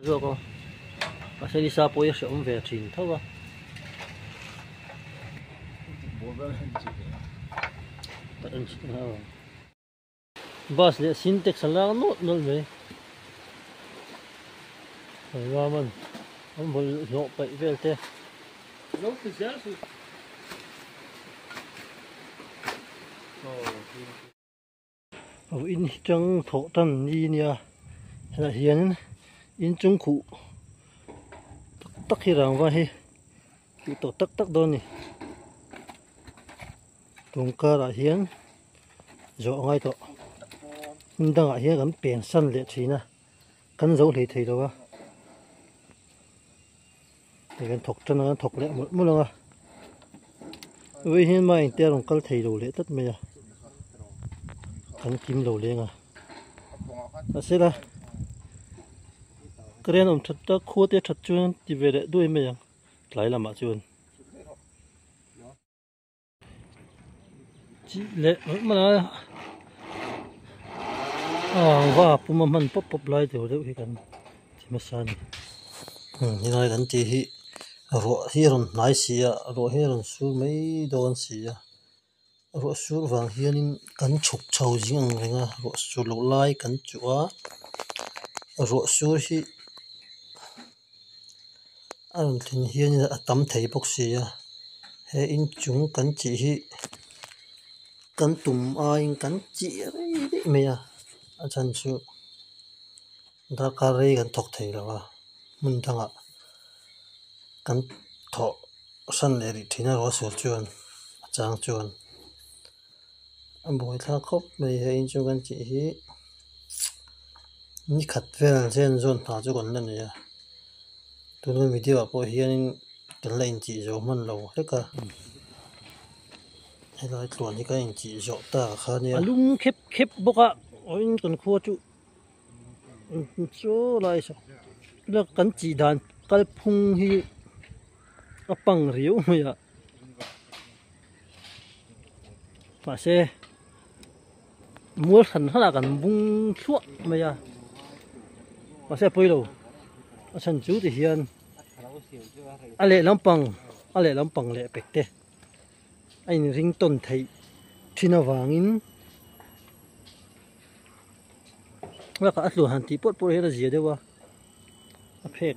rồi cô mà sẽ đi xa bôi sẽ ôm về trình thôi không bus để xin tek sang lang nốt nốt về rồi mà mình ông muốn lộ bậy về thế Não fizesse. in trong thổ tân đi nè là hiền in trong cụ tắc khi rằng vậy thì tổ tắc tắc đó nè tung ca là hiền rõ ngay tổ mình đang ở hiền gắn biển sân liệt chỉ nè cắn dấu thì đâu á thì cái thọc chân nó thọc lẹ một lần à với hiền mai tiền đồng cal thầy đầu lẹ tất mày à cắn kim đầu lên à sẽ là cái này ông thật ta khua tiệt thật chuan thì về để đuôi mày à lại làm mà chuan chỉ lẹ mà là và bùm mình pop pop lại thì được cái cần thì mà sao như này cần chỉ rồi hiền nãy xia rồi hiền su mấy đòn xia rồi su vàng hiền cần chụp trâu gì ngang ngang rồi su lục lai cần chúa rồi su hi anh tin hiền là tấm thầy bốc xia he in chúng cần chỉ hi cần tụm ai cần chỉ đấy mày à anh su đã cả rồi cần thọc thầy rồi mình thằng ạ cần thọ sân lệ thì nó có sửa chuan trang chuan anh bồi thang khóc mày hay cho cần chỉ hi ni khát về trên zone thả cho con lần này tôi nói video của hiền cái lên chỉ cho mình lâu hết cả hay là tuần cái anh chỉ cho ta khá nhiều lung khép khép bốc à ôi con khua chú chỗ lại sao là cần chỉ đàn cái phung hi cái bằng riu mày à mà xe mua thành hết là cần bung suốt mày à mà xe bơi đâu chân chú thì hiền anh lệ lắm bằng lệ bạch tê anh ring tôn thấy khi nào vàng in là cả lúa hành thì bớt hết là gì đấy wa phê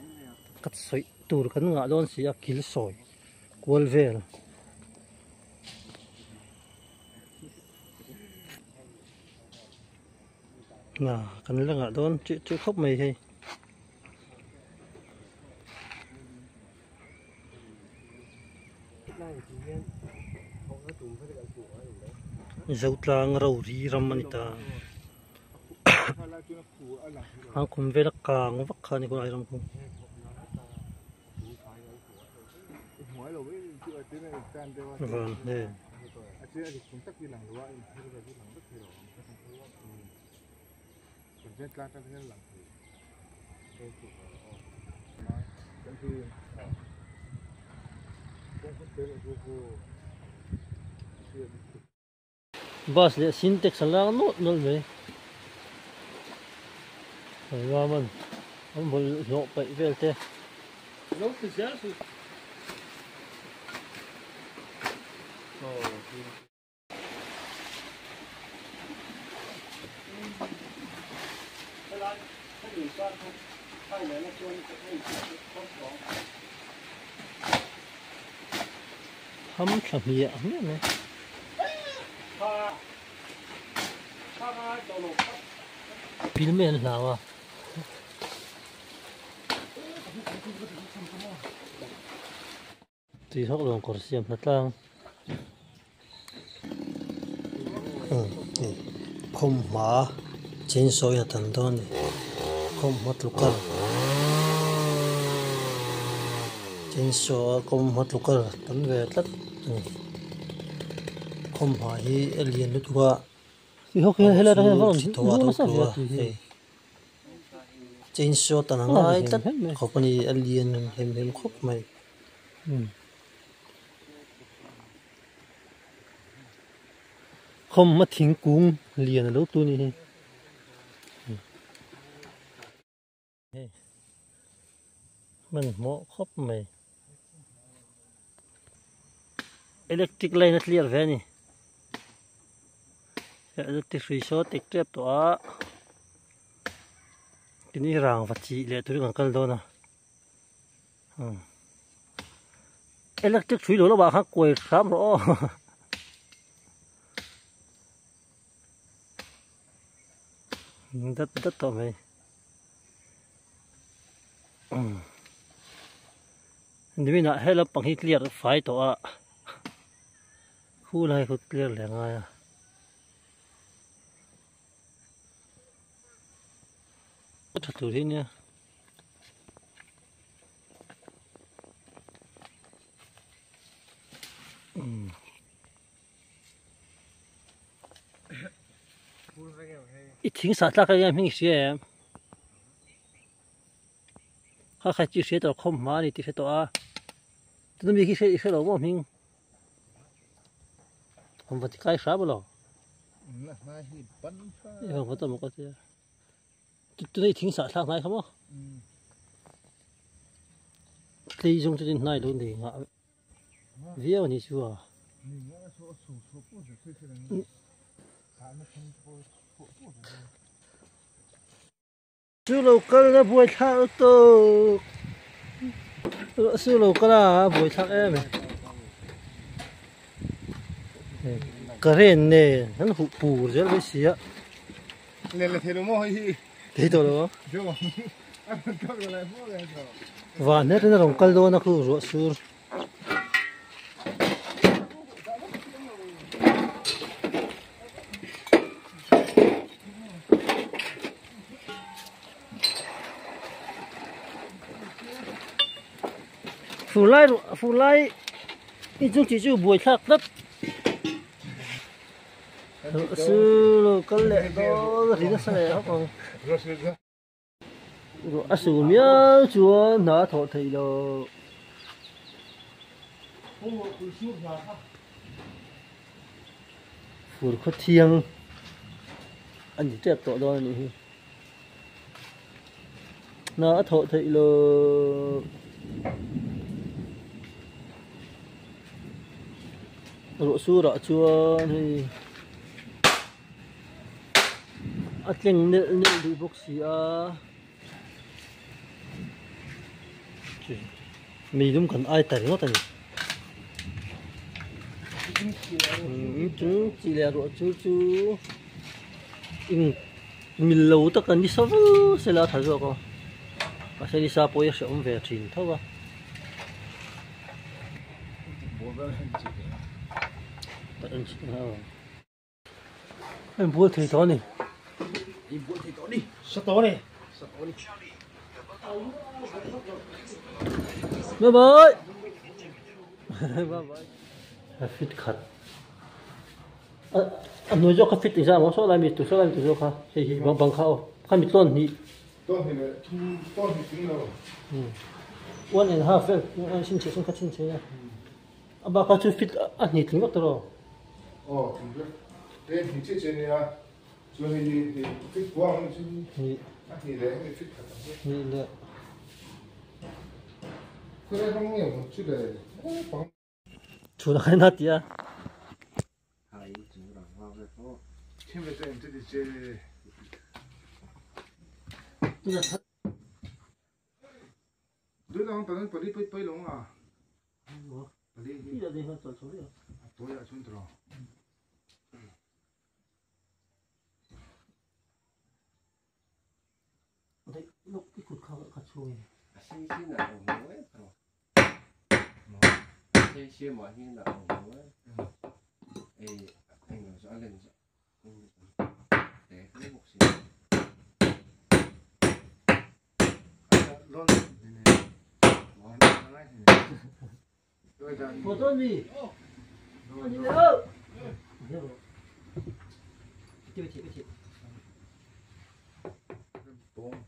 cắt sợi tủ cái ngã đòn xí kil sỏi quල් về nè cái là ngã đòn chữ khóc mày hay dấu trang rau ri ramanita ang kum về là càng vắt khăn này có ai không vâng đây bus để xin tek sang lang nốt nốt về rồi mà mình ông muốn lộ bậy về thế Não fizesse. hâm chậm nhẹ nhé này pin men nào à thì họ làm cột xiêm nó tăng không má trên soi là thành đó này không mất lúc cả trên soi không mất lúc cả tấn về tất không phải liền lúc qua thì họ kia hay là đang vào nó sao vậy trên soi tấn ngay tất họ còn đi liền hem khóc mày không mất thính cung liền ở đâu tu này mình mỏ khóc mày electric line nó clear về nè electric resort tech trap to cái này ràng vật chỉ lệ tôi còn cần đâu nè electric thủy lỗ nó bảo khác quay sám rõ đất to màyนี่น่ะให้เราปังให้เคลียร์ไฟตัวคู่อะไรคู่เคลียร์แรงไงถัดตัวที่เนี่ยอีทิ้งสัตว์ละก็ยังไม่เสียข้าใครจีเสียตัวคมมานี่ตีเสียตัวต้องมีกี่เสียหรอวะมิงผมว่าที่ใกล้สาบหรอผมว่าตัวมันก็เสียตัวนี้ทิ้งสัตว์ทางไหนครับวะตีจงจะไหนโดนดีงะเวียวนี่ชัวซื้อโลกัลแล้วบวยทักตัวซื้อโลกัลแล้วบวยทักกระเร็นเนี่ยนั่นหูปูเจ้าไม่เสียเล่นเทโลโม่ให้ที่ตัวแล้วเดี๋ยวอันนั้นก็อะไรพวกอะไรต่อว่าเนี่ยเป็นโลกัลโดนักรู้รัวซื้อphụ lai ít chút chỉ chú buổi khác đất sư cái lệ đó thì nó sẽ lệ không rồi ăn sủi miếng chúa nó thọ thì rồi phụ có thiêng anh chỉ chết tội đó này nó thọ thì rồi rượu su rượu chua thì chừng nè đi bốc xì mì đúng cần ai tẩy nó tẩy chúng chỉ là rượu chú mì lâu tất cả đi sâu sẽ là thay rồi và sẽ đi xa bôi sẽ ôm về chín thôi à em bua thì to này em bua thì to đi sao to này bye bye bye bye fit khát anh nói cho cái fit thì sao mà số lại mít số lại cho khá thì bằng khao khá mít tôn thì tính đâu 1.5 anh xin chế khá xin chế nha bà có chú fit anh nhỉ tính mất rồi tính được đây thì chế chế này à cho nên thì fit quang chứ anh nhỉ đấy thì fit thật nhỉ đấy cái này không nhiều một chút đấy chú là cái nát đi à hai chú là vào cái phố trên bên trên thì chế đứa nào tao nói phải lông à bây giờ đi hơn số đi tôi là chúng tôi đấy lúc cái cột khao khát chui xin là ổn mới xin mọi khi là ổn mới anh nói rõ lên để cái một xí luôn một tuần gì anh đi đâu chị bông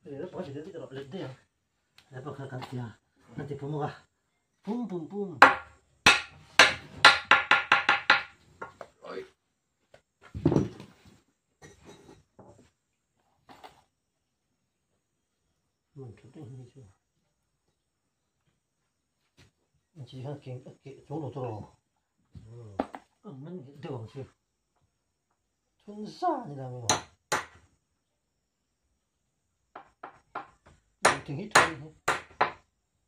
để nó bỏ chỉ đến cái độ lên thế à 来不看看呀，那就不么啊，boom boom boom。Oi. Mình chút đi như chưa? Chỉ là cái chỗ đồ đồ. Mình được chưa? Thuần xa như là mình. Mình từng hít thôi.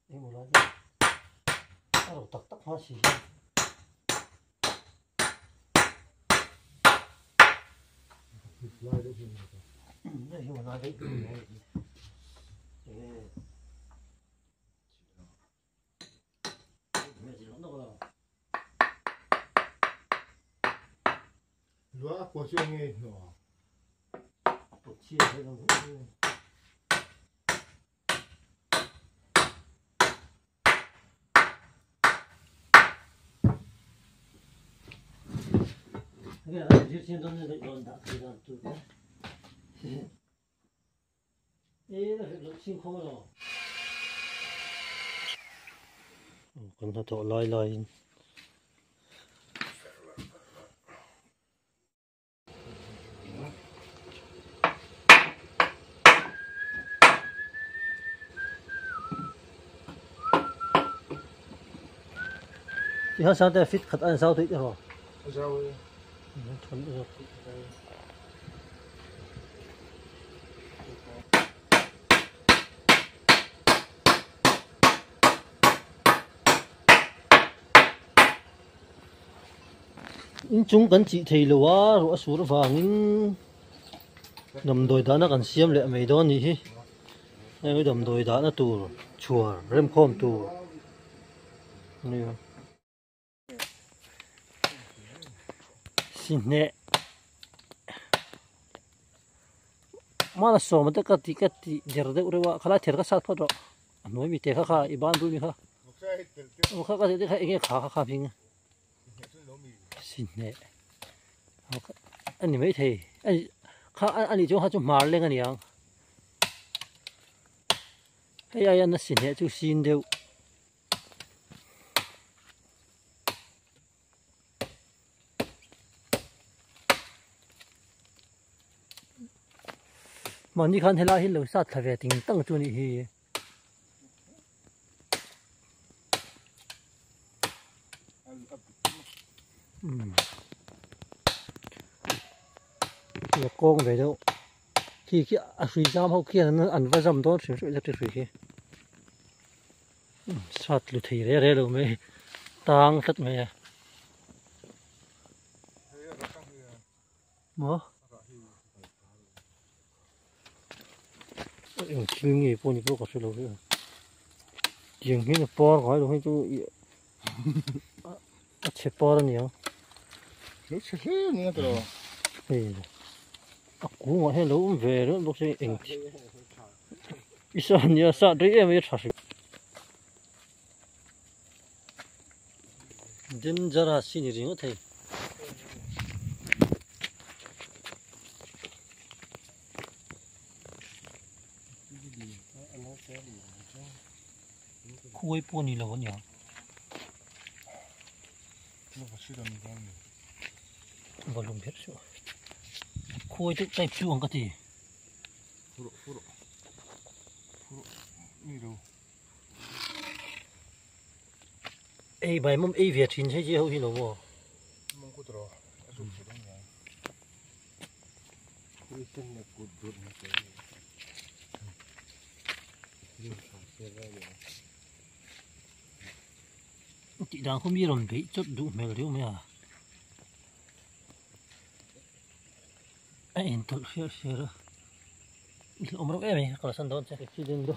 Đi một lần. Bắt đầu tắc hóa xì. Lại đấy thì. Đây mà nói đấy. Lúa của chưa nghe nọ. Một chia đây là cái này là trên đó nên đồn đã thì là tụi cái ê là nó xin không rồi còn nó thọ lôi lôi thì hắn sao để fit khát ăn sao thì rồi Sao vậy? thuần được in chúng cần chỉ thấy lúa rồi số nó vàng in đầm đồi đá nó cần xiêm lệ mấy đó nhỉ cái đầm đồi đá nó tù chùa rem khom tù này xin nè mà là số mà tất cả tí giờ đây udah kalau thiệt cái sát phát rồi nói bị thiệt khá iban đuôi mình khá khá cái thiệt cái nghe khá phình xin nè anh mấy thầy anh đi chỗ họ chỗ mar lên anh nhang hay anh nó xin nè chỗ xin đâu mà như khán thế là hiện lối sát thay về tính tăng cho này thì giờ con về đâu khi kia suy giam hậu kia nó ăn vào dầm đó chuyển sự ra từ kia sát lụt thì đấy rồi mới tăng thật mày mà chuyện gì bọn nó có sự lâu rồi chuyện gì nó bỏ khỏi rồi chú chết bỏ ra nhiều Lúc sẽ thế nữa rồi. cú mà hay lâu về nữa lúc sẽ ảnh ít sao nhiều sao đấy em mới thấy đến giờ là xin gì nữa thầy khuấy bún gì là vẫn nhở vào lồng hết rồi khuấy tức tay chuông cái gì Furo. Đi đâu? ấy bài mâm ấy Việt chính thấy gì hậu hin đâu mà Mông cút rồi, rụt đó nhỉ? Cút chân là cút rụt như thế. chị đang không biết làm bị chút đủ mèo điếu mày à anh tự xe đó ông đâu em ấy còn sân đón xe khi đến đó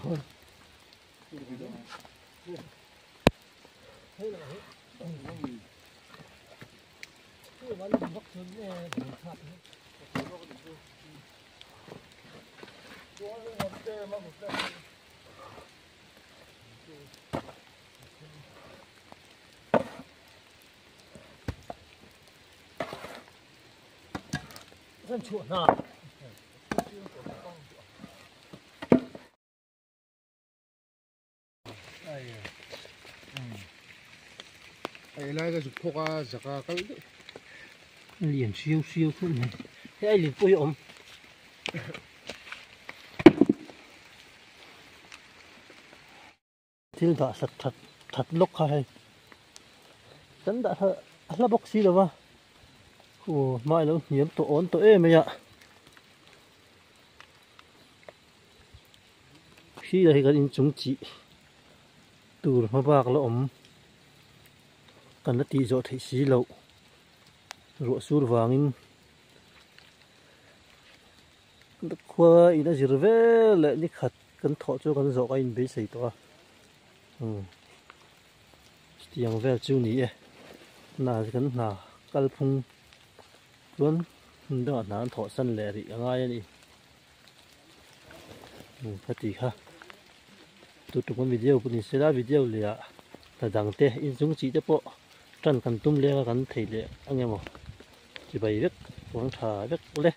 dân chuột nào ai lai cái chụp khoa zaka cái liền siêu siêu thôi này thế ai liền bôi ôm til đã sạch thật thật lúc hay真đã thợ là bốc xí rồi mà ồ mai lâu nhiễm tổ ổn tổ êm mày ạ khi đây cái in chúng chỉ từ mà bạc là ổn cần nó tí rồi thấy xí lậu rồi xuống vàng in khoa in nó dễ về lại đi khát cần thọ cho cần dọ cái in bế sấy to tiếng về chú ní nà cần nà cal phung luôn đó nà thọ sân lẻ thì ngay đi phát triển ha tụi chúng video của mình sẽ ra video liền là rằng thế in chúng chỉ cho bộ trần cần tung lên cần thấy lệ anh em ạ chỉ bày rất quảng thả rất lệ